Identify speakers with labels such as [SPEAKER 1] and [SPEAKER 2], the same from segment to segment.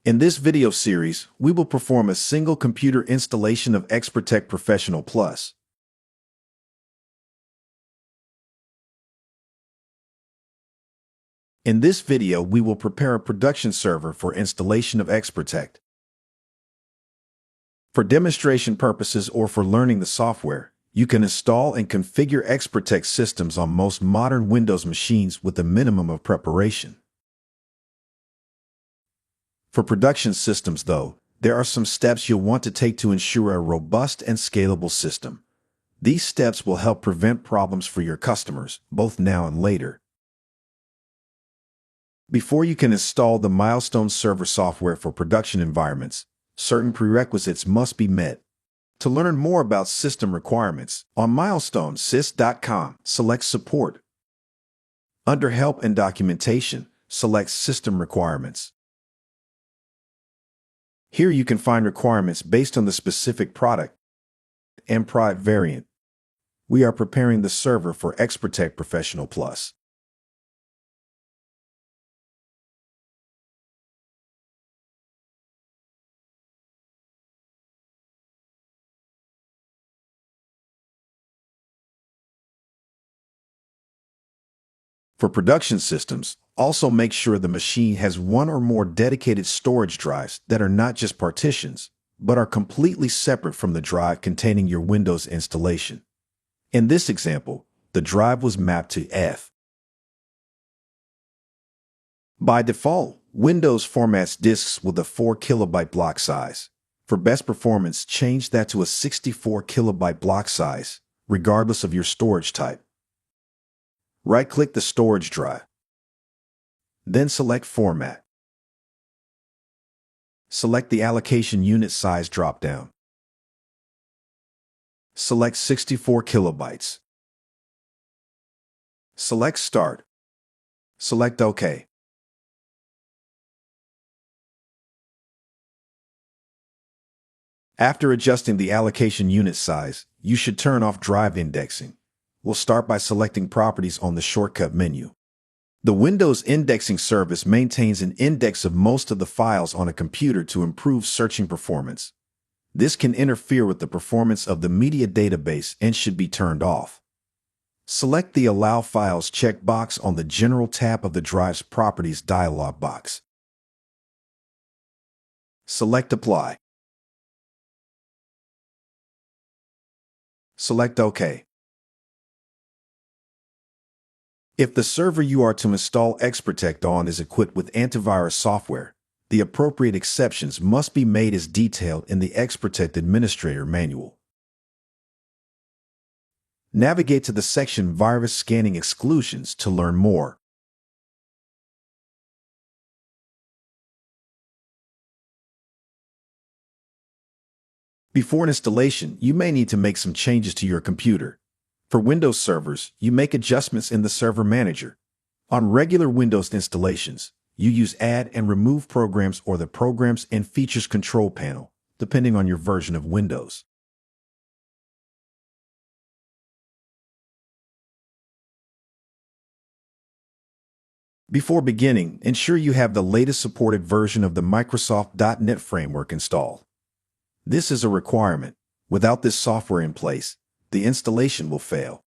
[SPEAKER 1] In this video series, we will perform a single computer installation of XProtect Professional Plus. In this video, we will prepare a production server for installation of XProtect. For demonstration purposes or for learning the software, you can install and configure XProtect systems on most modern Windows machines with a minimum of preparation. For production systems, though, there are some steps you'll want to take to ensure a robust and scalable system. These steps will help prevent problems for your customers, both now and later. Before you can install the Milestone server software for production environments, certain prerequisites must be met. To learn more about system requirements, on milestonesys.com, select Support. Under Help and Documentation, select System Requirements. Here you can find requirements based on the specific product and product variant. We are preparing the server for XProtect Professional Plus. For production systems, also make sure the machine has one or more dedicated storage drives that are not just partitions, but are completely separate from the drive containing your Windows installation. In this example, the drive was mapped to F. By default, Windows formats disks with a 4 kilobyte block size. For best performance, change that to a 64 kilobyte block size, regardless of your storage type. Right-click the storage drive. Then select Format. Select the Allocation Unit Size drop-down. Select 64 kilobytes. Select Start. Select OK. After adjusting the allocation unit size, you should turn off drive indexing. We'll start by selecting Properties on the shortcut menu. The Windows Indexing Service maintains an index of most of the files on a computer to improve searching performance. This can interfere with the performance of the media database and should be turned off. Select the Allow Files checkbox on the General tab of the drive's Properties dialog box. Select Apply. Select OK. If the server you are to install XProtect on is equipped with antivirus software, the appropriate exceptions must be made as detailed in the XProtect Administrator Manual. Navigate to the section Virus Scanning Exclusions to learn more. Before installation, you may need to make some changes to your computer. For Windows servers, you make adjustments in the Server Manager. On regular Windows installations, you use Add and Remove Programs or the Programs and Features control panel, depending on your version of Windows. Before beginning, ensure you have the latest supported version of the Microsoft .NET framework installed. This is a requirement. Without this software in place, the installation will fail.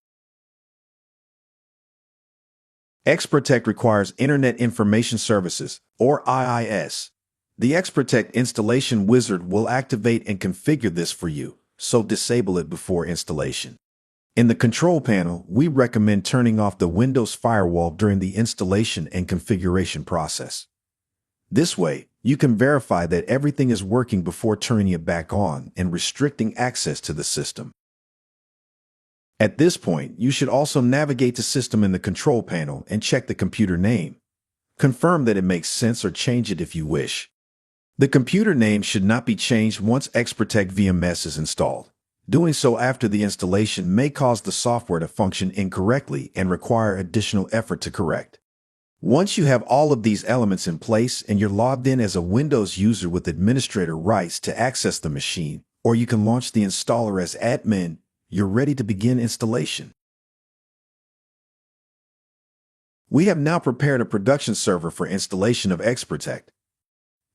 [SPEAKER 1] XProtect requires Internet Information Services, or IIS. The XProtect installation wizard will activate and configure this for you, so disable it before installation. In the control panel, we recommend turning off the Windows firewall during the installation and configuration process. This way, you can verify that everything is working before turning it back on and restricting access to the system. At this point, you should also navigate to System in the control panel and check the computer name. Confirm that it makes sense or change it if you wish. The computer name should not be changed once XProtect VMS is installed. Doing so after the installation may cause the software to function incorrectly and require additional effort to correct. Once you have all of these elements in place and you're logged in as a Windows user with administrator rights to access the machine, or you can launch the installer as admin, you're ready to begin installation. We have now prepared a production server for installation of XProtect.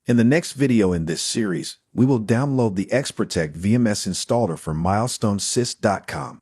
[SPEAKER 1] In the next video in this series, we will download the XProtect VMS installer from milestonesys.com.